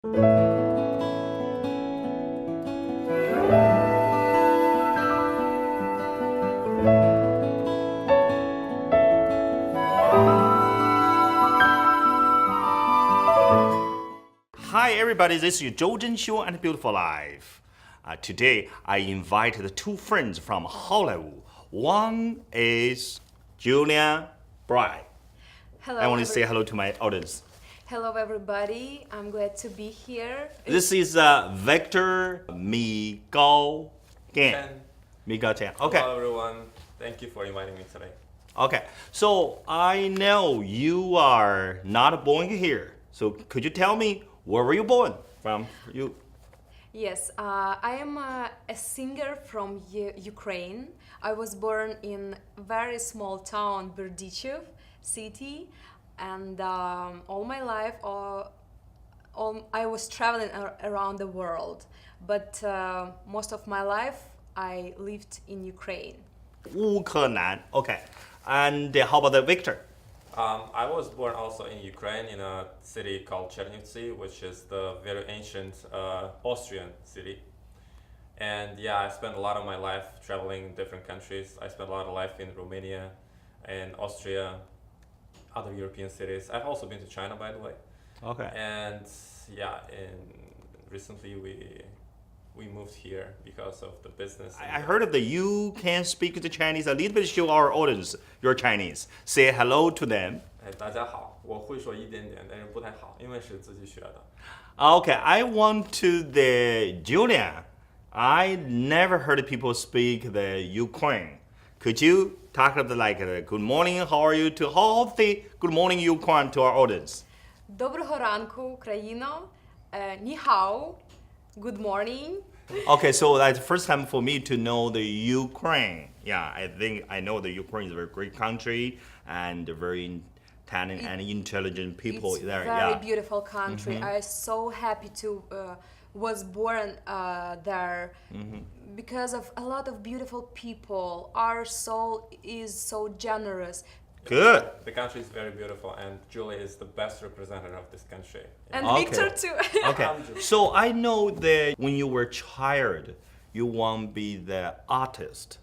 Hi everybody, this is Zhou Show and Beautiful Life. Today I invited two friends from Hollywood. One is Julia Bright. Hello. I want to say hello to my audience. Hello, everybody. I'm glad to be here. This is Viktor Mihalchan. Mihalchan. Okay. Hello, everyone. Thank you for inviting me today. Okay. So I know you are not born here. So could you tell me where were you born from? You. Yes, I am a singer from Ukraine. I was born in a very small town, Berdichev city, and all my life I was traveling around the world. But most of my life I lived in Ukraine. 乌克兰. Okay. And how about the Victor? I was born also in Ukraine in a city called Chernivtsi, which is the very ancient Austrian city. And yeah, I spent a lot of my life traveling in different countries. I spent a lot of life in Romania and Austria, other European cities. I've also been to China, by the way. Okay. And yeah, recently we moved here because of the business. I heard that you can speak the Chinese a little bit. Show our audience you're Chinese. Say hello to them. 大家好，我会说一点点，但是不太好，因为是自己学的。Okay, I want to the Julia. I never heard people speak the Ukraine. Could you talk about like good morning, how are you to how the good morning Ukraine to our audience? Доброго ранку, Україно. Ні хао. Good morning. Okay, so that's the first time for me to know the Ukraine. Yeah, I think I know the Ukraine is a very great country and very talented and intelligent people It's there. very Yeah. beautiful country. I'm so happy to was born there because of a lot of beautiful people. Our soul is so generous. Good. The country is very beautiful, and Julie is the best representative of this country. And Okay. Victor too. Okay, so I know that when you were a child, you want to be the artist,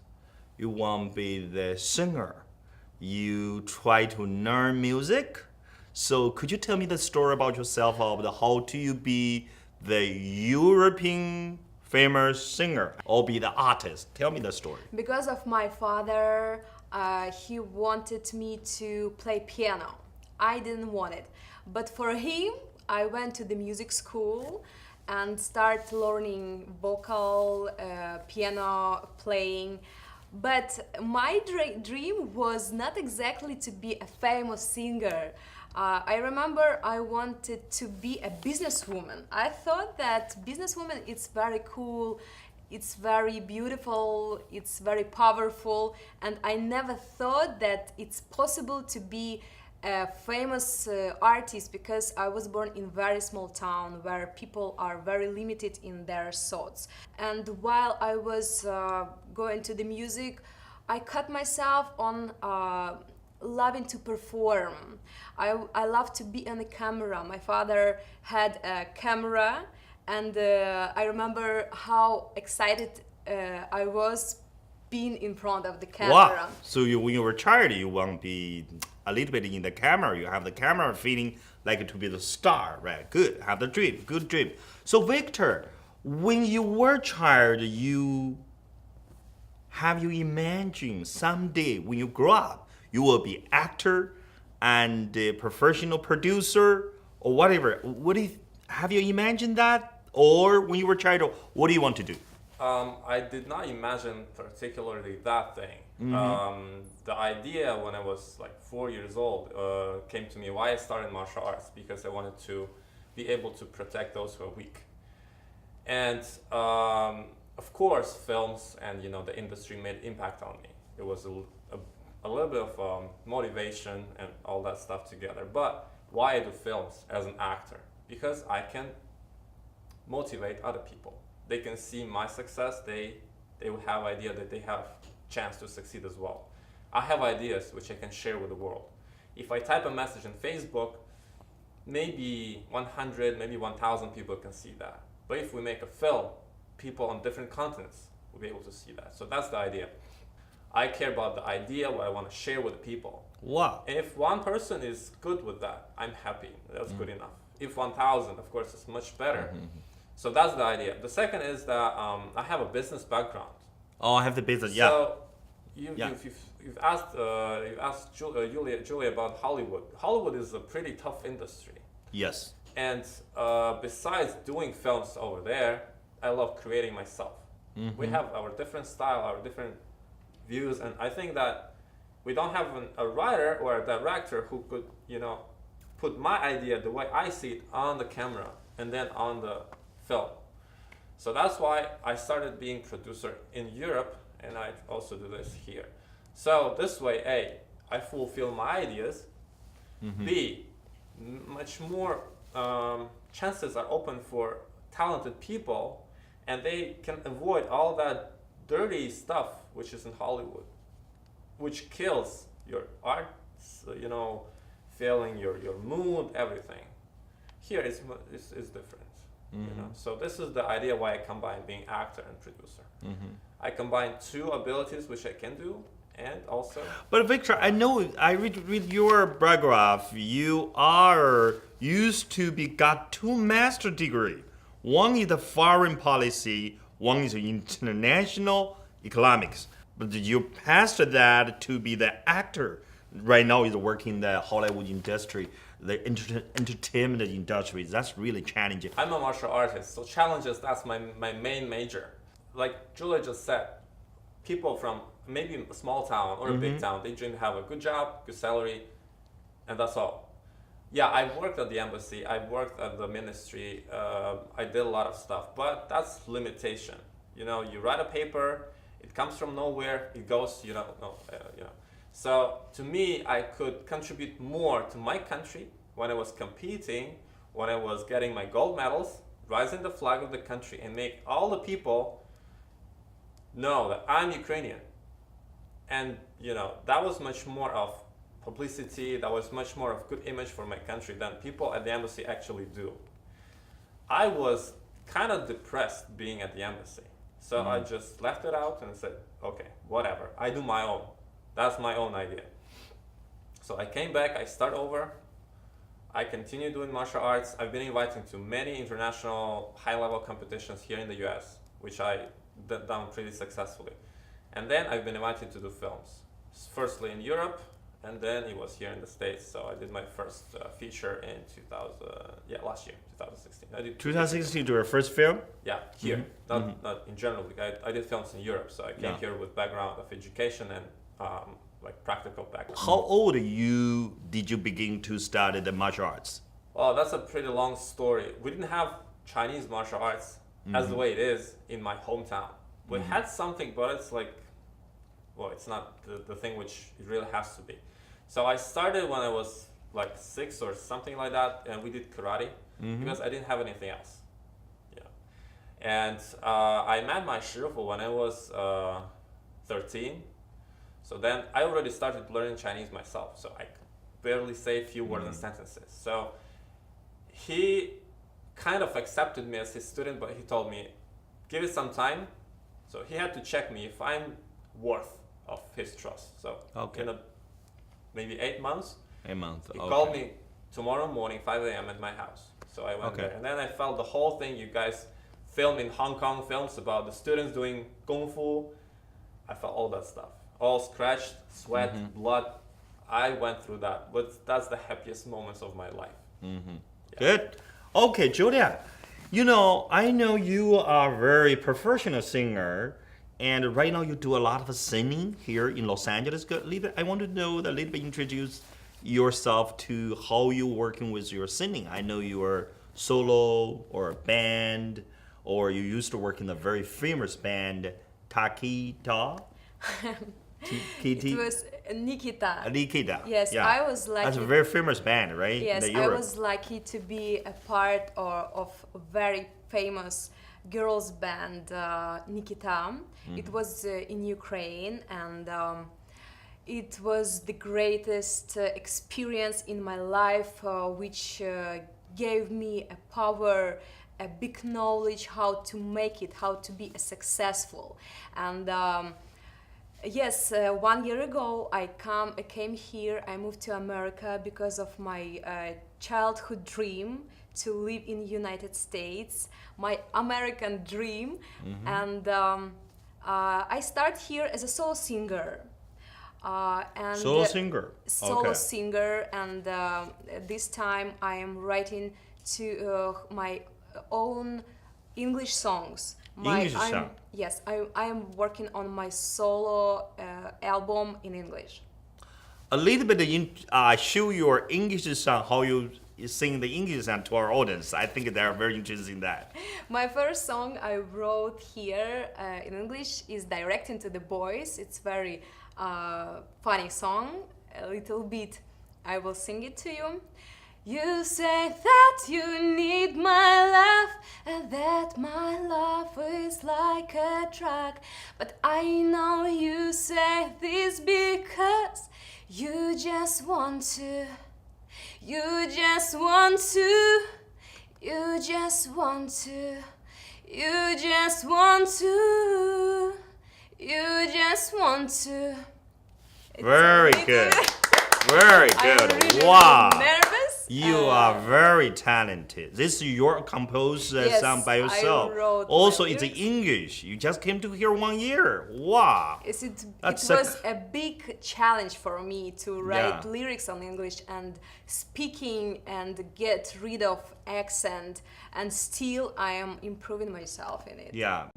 you want to be the singer, you try to learn music. So could you tell me the story about yourself of how do you be the European famous singer or be the artist? Tell me the story. Because of my father, he wanted me to play piano. I didn't want it. But for him, I went to the music school and started learning vocal, piano playing. But my dream was not exactly to be a famous singer. I remember I wanted to be a businesswoman. I thought that businesswoman is very cool, it's very beautiful, it's very powerful, and I never thought that it's possible to be a famous artist because I was born in a very small town where people are very limited in their thoughts. And while I was going to the music, I cut myself on loving to perform. I love to be on the camera. My father had a camera, and I remember how excited I was being in front of the camera. Wow. So when you were a child, you want to be a little bit in the camera. You have the camera feeling like to be the star, right? Good. Have the dream. Good dream. So Victor, when you were a child, have you imagined someday when you grow up, you will be actor and a professional producer or whatever? Have you imagined that? Or when you were a child, what do you want to do? I did not imagine particularly that thing. The idea when I was like 4 years old came to me why I started martial arts, because I wanted to be able to protect those who are weak. And of course, films and the industry made impact on me. It was a little bit of motivation and all that stuff together. But why I do films as an actor? Because I can motivate other people. They can see my success. They will have idea that they have chance to succeed as well. I have ideas which I can share with the world. If I type a message on Facebook, maybe 100, maybe 1,000 people can see that. But if we make a film, people on different continents will be able to see that. So that's the idea. I care about the idea, what I want to share with people. Wow. And if one person is good with that, I'm happy. That's good enough. If 1,000, of course, it's much better. So that's the idea. The second is that I have a business background. Oh, I have the business. Yeah. So you've asked Julia about Hollywood. Hollywood is a pretty tough industry. Yes. And besides doing films over there, I love creating myself. We have our different style, our different views, and I think that we don't have a writer or a director who could, put my idea the way I see it on the camera and then on the film. So that's why I started being producer in Europe, and I also do this here. So this way, A, I fulfill my ideas. B, much more chances are open for talented people, and they can avoid all that dirty stuff which is in Hollywood, which kills your art, feeling your mood, everything. Here is different. So this is the idea why I combine being actor and producer. I combine two abilities which I can do, and also. But Victor, I know I read your biography. You are used to got 2 master degree. One is the foreign policy. One is international economics. But you passed that to be the actor. Right now, is working in the Hollywood industry, the entertainment industry. That's really challenging. I'm a martial artist, so challenges, that's my main major. Like Julia just said, people from maybe a small town or a big town, they dream to have a good job, good salary, and that's all. Yeah, I worked at the embassy, I worked at the ministry, I did a lot of stuff, but that's limitation. You write a paper, it comes from nowhere, it goes, So to me, I could contribute more to my country when I was competing, when I was getting my gold medals, raising the flag of the country, and make all the people know that I'm Ukrainian. And that was much more of publicity, that was much more of good image for my country than people at the embassy actually do. I was kind of depressed being at the embassy. So I just left it out and said, okay, whatever, I do my own. That's my own idea. So I came back, I start over. I continue doing martial arts. I've been invited to many international high-level competitions here in the US, which I done pretty successfully. And then I've been invited to do films. Firstly in Europe, and then it was here in the States. So I did my first feature in last year, 2016. I did 2016 to your first film? Yeah, here, not in general. I did films in Europe, so I came here with background of education and practical background. How old did you begin to study the martial arts? Well, that's a pretty long story. We didn't have Chinese martial arts as the way it is in my hometown. We had something, but it's it's not the thing which it really has to be. So I started when I was 6 or something like that, and we did karate because I didn't have anything else. And I met my shifu when I was 13. So then I already started learning Chinese myself, so I could barely say a few words and sentences. So he kind of accepted me as his student, but he told me, give it some time. So he had to check me if I'm worth of his trust. So in maybe 8 months, he called me tomorrow morning, 5 a.m. at my house. So I went there, and then I felt the whole thing you guys film in Hong Kong films about the students doing kung fu. I felt all that stuff. All scratched, sweat, blood. I went through that, but that's the happiest moments of my life. Good. Okay, Julia, I know you are a very professional singer, and right now you do a lot of singing here in Los Angeles. I want to know a little bit, introduce yourself to how you're working with your singing. I know you are solo or a band, or you used to work in a very famous band, Takita. It was Nikita. Nikita. Yes, yeah. I was lucky. That's a very famous band, right? Yes, I was lucky to be a part of a very famous girls band, Nikita. It was in Ukraine, and it was the greatest experience in my life, which gave me a power, a big knowledge how to make it, how to be successful. And yes, 1 year ago I came here. I moved to America because of my childhood dream to live in United States, my American dream. And I start here as a solo singer. And Solo singer. Solo Okay. singer, and this time I am writing to my own English songs. English song. Yes, I am working on my solo album in English. A little bit show your English song, how you sing the English song to our audience. I think they are very interested in that. My first song I wrote here in English is Directing to the Boys. It's very funny song. A little bit, I will sing it to you. You say that you need my love and that my love is like a drug, but I know you say this because you just want to, you just want to, you just want to, you just want to, you just want to. It's Very a little- good. Very I'm good. really Wow. nervous. You are very talented. This is your composed Yes, song by I yourself. wrote my Also, it's lyrics. English. You just came to here 1 year. Wow. Yes, it That's was a big challenge for me to write Yeah. lyrics on English and speaking and get rid of accent, and still I am improving myself in it. Yeah.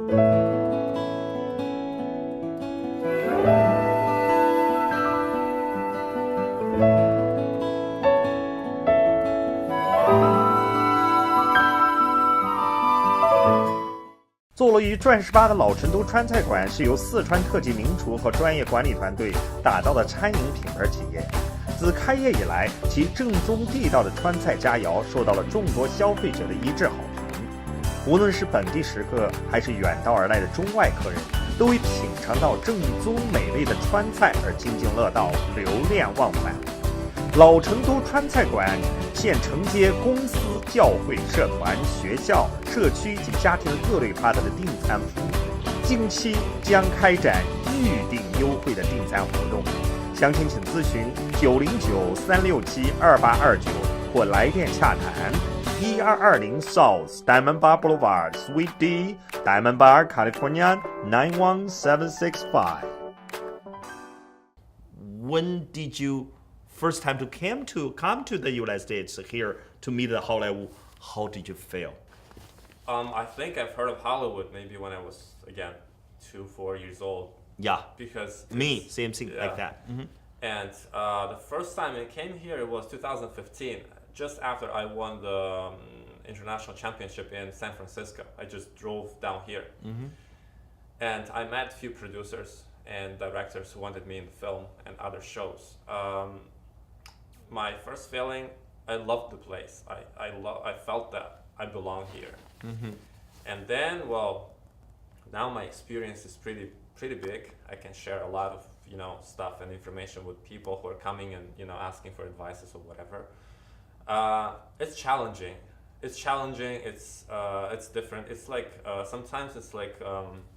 坐落于转18的老成都川菜馆是由四川特级名厨和专业管理团队打造的餐饮品牌企业。自开业以来，其正宗地道的川菜佳肴受到了众多消费者的一致好评。无论是本地食客，还是远道而来的中外客人，都为品尝到正宗美味的川菜而津津乐道，流连忘返。老成都川菜馆现承接公司、教会、社团、学校、社区及家庭的各类 partner 的订餐服务，近期将开展预订优惠的订餐活动，详情请咨询909-367-2829或来电洽谈1220 South Diamond Bar Boulevard Suite D Diamond Bar California 91765. When did you first time to come to the United States here to meet the Hollywood? How did you feel? I think I've heard of Hollywood maybe when I was, again, 4 years old. Yeah. Because Me, same thing like yeah. that. Mhm. And the first time I came here, it was 2015, just after I won the international championship in San Francisco. I just drove down here. And I met a few producers and directors who wanted me in the film and other shows. My first feeling, I loved the place. I felt that I belong here. And then, well, now my experience is pretty big. I can share a lot of stuff and information with people who are coming and asking for advices or whatever. It's challenging. It's challenging. It's different. It's like sometimes it's like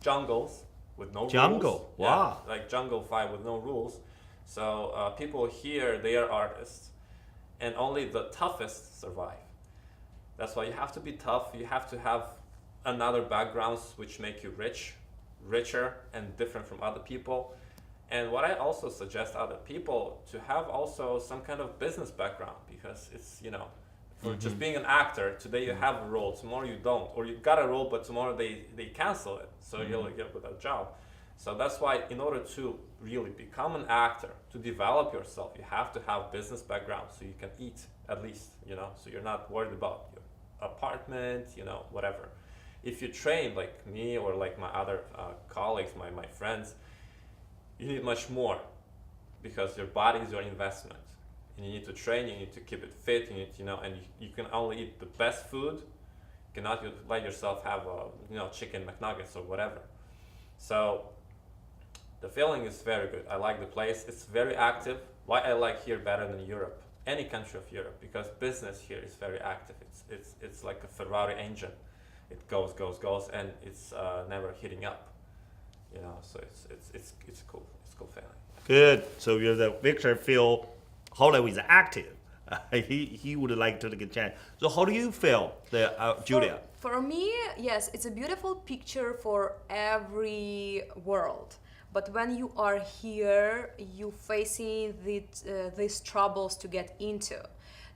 jungles with no Jungle, rules. wow. Yeah, like jungle fight with no rules. So people here, they are artists, and only the toughest survive. That's why you have to be tough. You have to have another backgrounds which make you richer and different from other people. And what I also suggest other people to have also some kind of business background, because it's for just being an actor, today you have a role, tomorrow you don't, or you got a role but tomorrow they cancel it, so you'll get without a job. So that's why in order to really become an actor, to develop yourself, you have to have business background so you can eat at least, so you're not worried about your apartment, whatever. If you train like me or like my other colleagues, my friends, you need much more, because your body is your investment. And you need to train, you need to keep it fit, you need, and you can only eat the best food. You cannot let yourself have chicken McNuggets or whatever. So The feeling is very good. I like the place. It's very active. Why I like here better than Europe, any country of Europe, because business here is very active. It's like a Ferrari engine. It goes, and it's never hitting up. You know, so it's cool. It's cool feeling. Good. So the Victor feel Hollywood is active. He would like to take a chance. So how do you feel, Julia? For me, yes, it's a beautiful picture for every world. But when you are here, you facing these troubles to get into.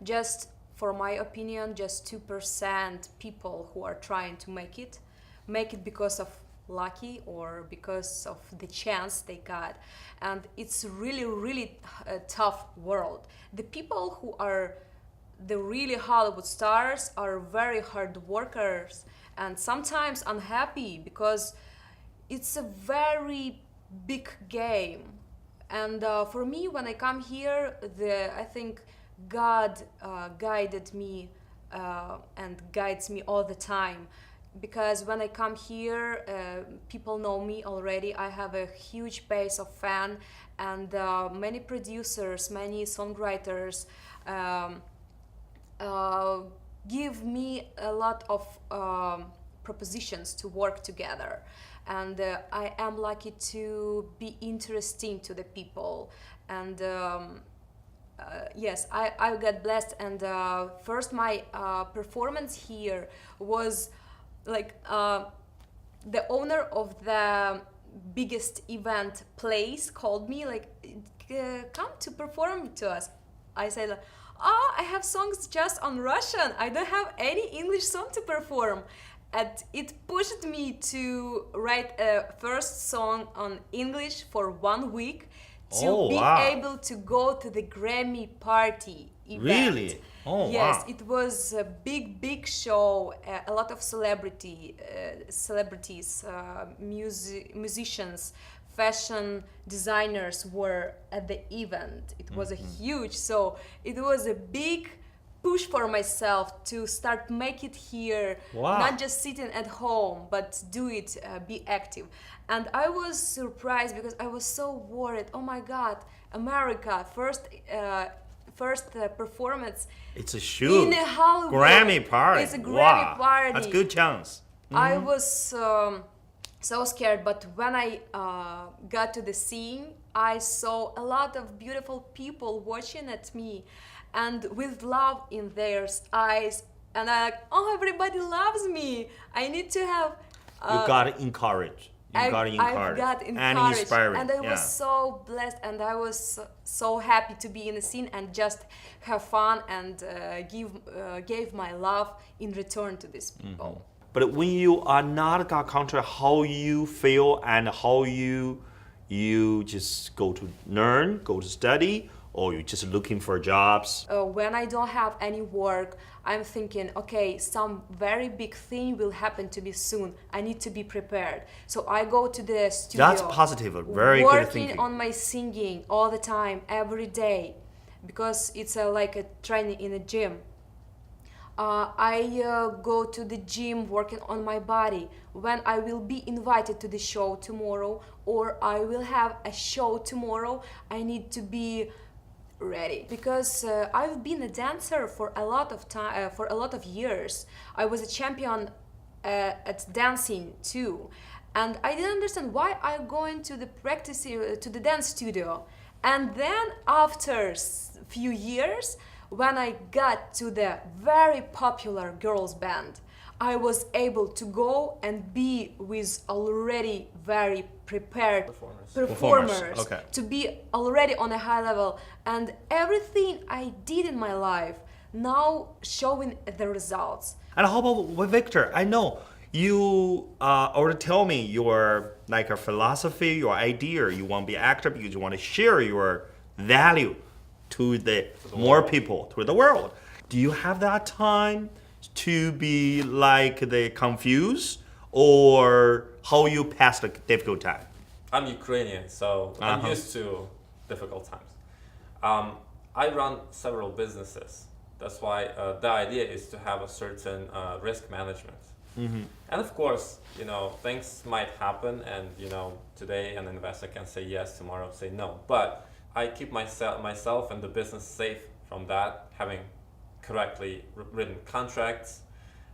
Just for my opinion, just 2% people who are trying to make it because of lucky or because of the chance they got. And it's really a tough world. The people who are the really Hollywood stars are very hard workers and sometimes unhappy because it's a very big game. And for me, when I come here, I think God guided me and guides me all the time. Because when I come here, people know me already. I have a huge base of fans, and many producers, many songwriters give me a lot of propositions to work together. And I am lucky to be interesting to the people. And yes, I got blessed. And first, my performance here was like the owner of the biggest event place called me like, come to perform to us. I said, I have songs just on Russian. I don't have any English song to perform. And it pushed me to write a first song on English for 1 week to be able to go to the Grammy party event. Really? Oh, yes, wow. it was a big show. A lot of celebrities, musicians, fashion designers were at the event. It was a huge, so it was a big push for myself to start make it here. Wow. Not just sitting at home, but do it, be active. And I was surprised because I was so worried. Oh my God, America, first performance. It's a shoot. In a Hollywood. Grammy party. It's a Grammy wow. party. That's a good chance. I was so scared, but when I got to the scene, I saw a lot of beautiful people watching at me and with love in their eyes. And I'm like, oh, everybody loves me. I need to have... you got encouraged. I got encouraged. And inspiring. And I was so blessed, and I was so happy to be in the scene and just have fun and gave my love in return to these people. But when you are not got country, how you feel and how you just go to learn, go to study, or you just looking for jobs? When I don't have any work, I'm thinking, okay, some very big thing will happen to me soon. I need to be prepared. So I go to the studio. That's positive, very good thinking. Working on my singing all the time, every day, because it's like a training in a gym. I go to the gym working on my body. When I will be invited to the show tomorrow, or I will have a show tomorrow, I need to be ready, because I've been a dancer for a lot of time, for a lot of years. I was a champion at dancing too, and I didn't understand why I'm going to the practice to the dance studio. And then after few years, when I got to the very popular girls band, I was able to go and be with already very prepared performers. Okay. To be already on a high level, and everything I did in my life now showing the results. And how about Victor? I know you already tell me your like a philosophy, your idea. You want to be actor because you want to share your value to the more people, to the world. Do you have that time to be like the confused, or how you pass the difficult time? I'm Ukrainian, so I'm used to difficult times. I run several businesses. That's why the idea is to have a certain risk management And of course, things might happen, and today an investor can say yes, tomorrow say no. But I keep myself and the business safe from that, having correctly written contracts.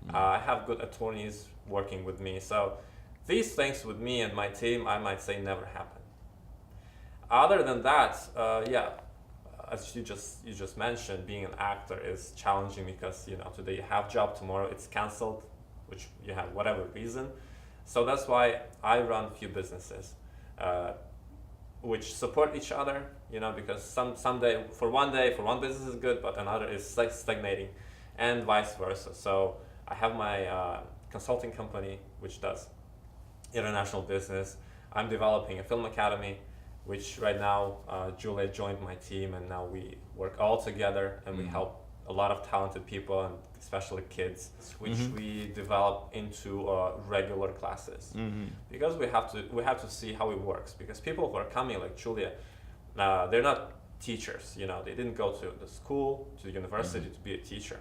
I have good attorneys working with me. So these things with me and my team, I might say never happen. Other than that, as you just mentioned, being an actor is challenging because today you have job, tomorrow it's canceled, which you have whatever reason. So that's why I run a few businesses, which support each other. Because someday for one business is good, but another is stagnating, and vice versa. So I have my consulting company, which does international business. I'm developing a film academy, which right now Julia joined my team, and now we work all together, and we help a lot of talented people, and especially kids, which we develop into regular classes. Because we have to see how it works. Because people who are coming, like Julia, they're not teachers. They didn't go to the school, to the university to be a teacher.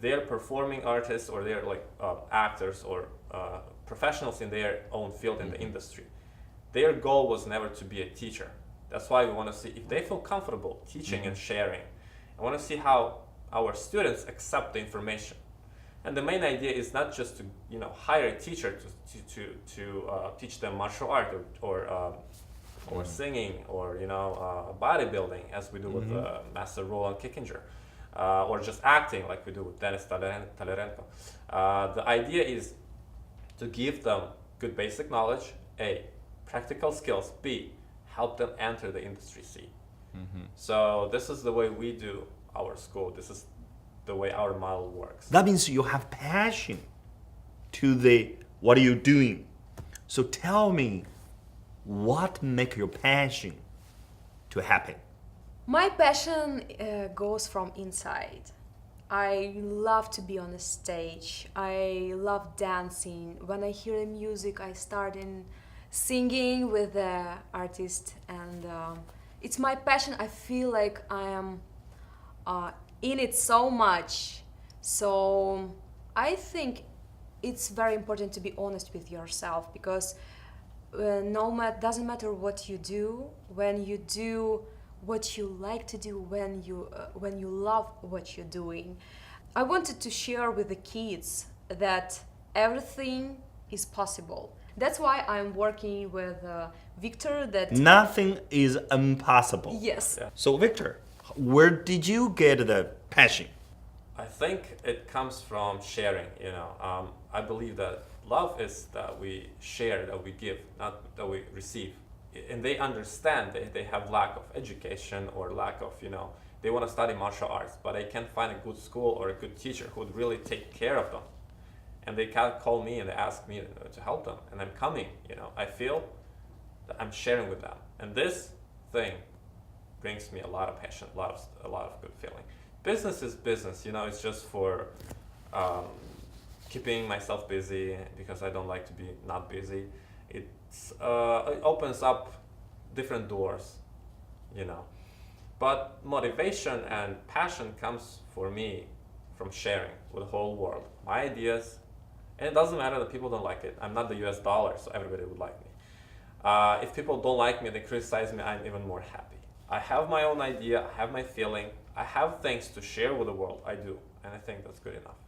They're performing artists, or they're like actors or professionals in their own field in the industry. Their goal was never to be a teacher. That's why we want to see if they feel comfortable teaching and sharing. I want to see how our students accept the information. And the main idea is not just to hire a teacher to teach them martial art or singing or bodybuilding, as we do with Master Roland Kickinger, or just acting like we do with Denis Talarenko. The idea is to give them good basic knowledge, A, practical skills, B, help them enter the industry, C. So this is the way we do our school. This is the way our model works. That means you have passion to what are you doing. So tell me, what make your passion to happen? My passion goes from inside. I love to be on a stage. I love dancing. When I hear the music, I start singing with the artist, and it's my passion. I feel like I am in it so much. So I think it's very important to be honest with yourself, because doesn't matter what you do, when you do what you like to do, when you love what you're doing. I wanted to share with the kids that everything is possible. That's why I'm working with Viktor. That nothing is impossible. Yes. Yeah. So Viktor, where did you get the passion? I think it comes from sharing. I believe that love is that we share, that we give, not that we receive. And they understand they have lack of education or lack of, they want to study martial arts, but they can't find a good school or a good teacher who would really take care of them. And they can call me and they ask me to help them, and I'm coming. I feel that I'm sharing with them, and this thing brings me a lot of passion, a lot of good feeling. Business is business, it's just for keeping myself busy, because I don't like to be not busy. It opens up different doors, But motivation and passion comes for me from sharing with the whole world my ideas. And it doesn't matter that people don't like it. I'm not the US dollar, so everybody would like me. If people don't like me, they criticize me, I'm even more happy. I have my own idea, I have my feeling, I have things to share with the world, I do. And I think that's good enough.